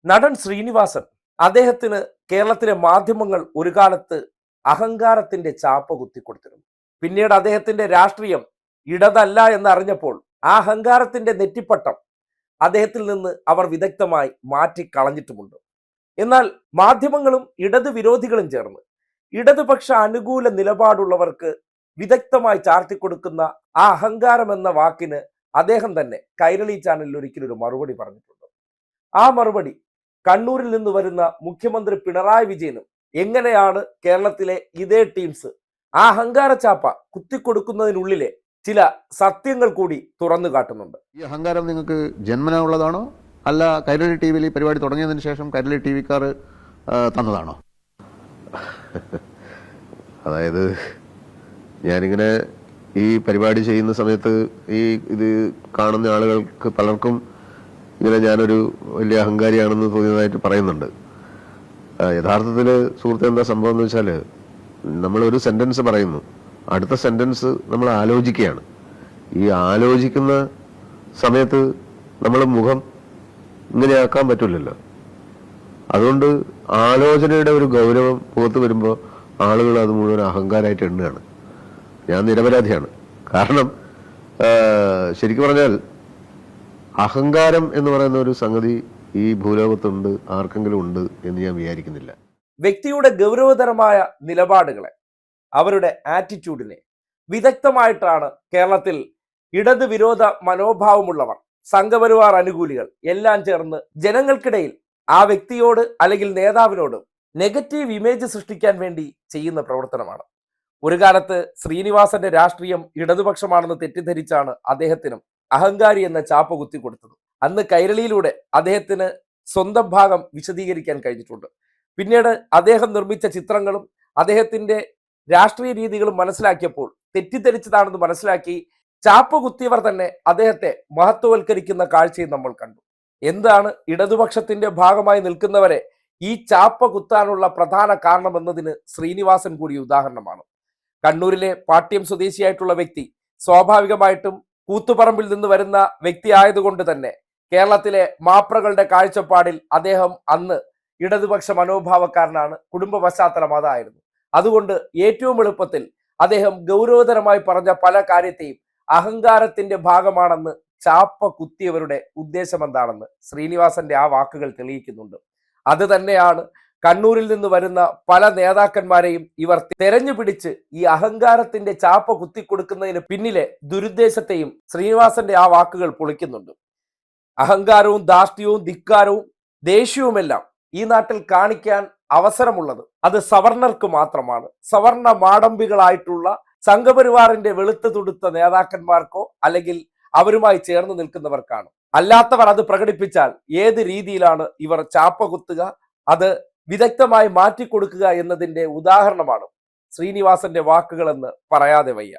നടൻ ശ്രീനിവാസൻ അദ്ദേഹത്തിന് കേരളത്തിലെ മാധ്യമങ്ങൾ ഒരു കാലത്ത് അഹങ്കാരത്തിന്റെ ചാപ്പ കുത്തിക്കൊടുത്തിരുന്നു. പിന്നീട് അദ്ദേഹത്തിന്റെ രാഷ്ട്രീയം ഇടതല്ല എന്നറിഞ്ഞപ്പോൾ ആ അഹങ്കാരത്തിന്റെ നെറ്റിപ്പട്ടം അദ്ദേഹത്തിൽ നിന്ന് അവർ വിദഗ്ധമായി മാറ്റിക്കളഞ്ഞിട്ടുമുണ്ട്. എന്നാൽ മാധ്യമങ്ങളും ഇടത് വിരോധികളും ചേർന്ന് ഇടതുപക്ഷ അനുകൂല നിലപാടുള്ളവർക്ക് വിദഗ്ധമായി ചാർത്തിക്കൊടുക്കുന്ന ആ അഹങ്കാരം എന്ന വാക്കിന് അദ്ദേഹം തന്നെ കൈരളി ചാനലിൽ ഒരിക്കലൊരു മറുപടി പറഞ്ഞിട്ടുണ്ട്. ആ മറുപടി കണ്ണൂരിൽ നിന്ന് വരുന്ന മുഖ്യമന്ത്രി പിണറായി വിജയനും എങ്ങനെയാണ് കേരളത്തിലെ ഇതേ ടീംസ് ആ അഹങ്കാര ചാപ്പ കുത്തിക്കൊടുക്കുന്നതിനുള്ളിലെ ചില സത്യങ്ങൾ കൂടി തുറന്നു കാട്ടുന്നുണ്ട്. ഈ അഹങ്കാരം നിങ്ങൾക്ക് ജന്മനാ ഉള്ളതാണോ, അല്ല കൈരളി ടി വിയിൽ ഈ പരിപാടി തുടങ്ങിയതിന് ശേഷം കൈരളി ടി വിക്കാർ തന്നതാണോ? അതായത് ഞാനിങ്ങനെ ഈ പരിപാടി ചെയ്യുന്ന സമയത്ത് ഇത് കാണുന്ന ആളുകൾക്ക് പലർക്കും ഇങ്ങനെ ഞാനൊരു വലിയ അഹങ്കാരിയാണെന്ന് തോന്നിയതായിട്ട് പറയുന്നുണ്ട്. യഥാർത്ഥത്തിൽ സുഹൃത്ത് എന്താ സംഭവം എന്ന് വെച്ചാൽ, നമ്മളൊരു സെന്റൻസ് പറയുന്നു, അടുത്ത സെന്റൻസ് നമ്മൾ ആലോചിക്കുകയാണ്. ഈ ആലോചിക്കുന്ന സമയത്ത് നമ്മൾ മുഖം ഇങ്ങനെയാക്കാൻ പറ്റില്ലല്ലോ. അതുകൊണ്ട് ആലോചനയുടെ ഒരു ഗൗരവം പുറത്തു വരുമ്പോൾ ആളുകൾ അത് മുഴുവൻ അഹങ്കാരമായിട്ട് എണ്ണുകയാണ്. ഞാൻ നിരപരാധിയാണ്. കാരണം ശരിക്കും പറഞ്ഞാൽ അഹങ്കാരം എന്ന് പറയുന്ന ഒരു സംഗതി ഈ ഭൂലോകത്തുണ്ട്, ആർക്കെങ്കിലും ഉണ്ട് എന്ന് ഞാൻ വിചാരിക്കുന്നില്ല. വ്യക്തിയുടെ ഗൗരവതരമായ നിലപാടുകളെ, അവരുടെ ആറ്റിറ്റ്യൂഡിനെ വിദഗ്ധമായിട്ടാണ് കേരളത്തിൽ ഇടത് വിരോധ മനോഭാവമുള്ളവർ, സംഘപരിവാർ അനുകൂലികൾ എല്ലാം ചേർന്ന് ജനങ്ങൾക്കിടയിൽ ആ വ്യക്തിയോട് അല്ലെങ്കിൽ നേതാവിനോട് നെഗറ്റീവ് ഇമേജ് സൃഷ്ടിക്കാൻ വേണ്ടി ചെയ്യുന്ന പ്രവർത്തനമാണ്. ഒരു കാലത്ത് ശ്രീനിവാസന്റെ രാഷ്ട്രീയം ഇടതുപക്ഷമാണെന്ന് തെറ്റിദ്ധരിച്ചാണ് അദ്ദേഹത്തിനും അഹങ്കാരി എന്ന ചാപ്പ കുത്തി കൊടുത്തത്. അന്ന് കൈരളിയിലൂടെ അദ്ദേഹത്തിന് സ്വന്തം ഭാഗം വിശദീകരിക്കാൻ കഴിഞ്ഞിട്ടുണ്ട്. പിന്നീട് അദ്ദേഹം നിർമ്മിച്ച ചിത്രങ്ങളും അദ്ദേഹത്തിന്റെ രാഷ്ട്രീയ രീതികളും മനസ്സിലാക്കിയപ്പോൾ തെറ്റിദ്ധരിച്ചതാണെന്ന് മനസ്സിലാക്കി ചാപ്പ കുത്തിയവർ തന്നെ അദ്ദേഹത്തെ മഹത്വവൽക്കരിക്കുന്ന കാഴ്ചയും നമ്മൾ കണ്ടു. എന്താണ് ഇടതുപക്ഷത്തിന്റെ ഭാഗമായി നിൽക്കുന്നവരെ ഈ ചാപ്പ കുത്താനുള്ള പ്രധാന കാരണം എന്നതിന് ശ്രീനിവാസൻ കൂടി ഉദാഹരണമാണ്. കണ്ണൂരിലെ പാട്യം സ്വദേശിയായിട്ടുള്ള വ്യക്തി സ്വാഭാവികമായിട്ടും കൂത്തുപറമ്പിൽ നിന്ന് വരുന്ന വ്യക്തി ആയതുകൊണ്ട് തന്നെ കേരളത്തിലെ മാപ്രകളുടെ കാഴ്ചപ്പാടിൽ അദ്ദേഹം അന്ന് ഇടതുപക്ഷ മനോഭാവക്കാരനാണ്, കുടുംബ പശ്ചാത്തലം അതായിരുന്നു. അതുകൊണ്ട് ഏറ്റവും എളുപ്പത്തിൽ അദ്ദേഹം ഗൗരവതരമായി പറഞ്ഞ പല കാര്യത്തെയും അഹങ്കാരത്തിന്റെ ഭാഗമാണെന്ന് ചാപ്പ കുത്തിയവരുടെ ഉദ്ദേശം എന്താണെന്ന് ശ്രീനിവാസന്റെ ആ വാക്കുകൾ തെളിയിക്കുന്നുണ്ട്. അത് തന്നെയാണ് കണ്ണൂരിൽ നിന്ന് വരുന്ന പല നേതാക്കന്മാരെയും ഇവർ തെരഞ്ഞു പിടിച്ച് ഈ അഹങ്കാരത്തിന്റെ ചാപ്പ കുത്തിക്കൊടുക്കുന്നതിന് പിന്നിലെ ദുരുദ്ദേശത്തെയും ശ്രീനിവാസന്റെ ആ വാക്കുകൾ പൊളിക്കുന്നുണ്ട്. അഹങ്കാരവും ധാർഷ്ട്യവും ധിക്കാരവും ദേഷ്യവുമെല്ലാം ഈ നാട്ടിൽ കാണിക്കാൻ അവസരമുള്ളത് അത് സവർണർക്ക് മാത്രമാണ്. സവർണ മാടമ്പികളായിട്ടുള്ള സംഘപരിവാറിന്റെ വെളുത്തു തുടുത്ത നേതാക്കന്മാർക്കോ അല്ലെങ്കിൽ അവരുമായി ചേർന്ന് നിൽക്കുന്നവർക്കാണ്. അല്ലാത്തവർ അത് പ്രകടിപ്പിച്ചാൽ ഏത് രീതിയിലാണ് ഇവർ ചാപ്പ കുത്തുക, അത് വിദഗ്ധമായി മാറ്റിക്കൊടുക്കുക എന്നതിന്റെ ഉദാഹരണമാണ് ശ്രീനിവാസന്റെ വാക്കുകളെന്ന് പറയാതെ വയ്യ.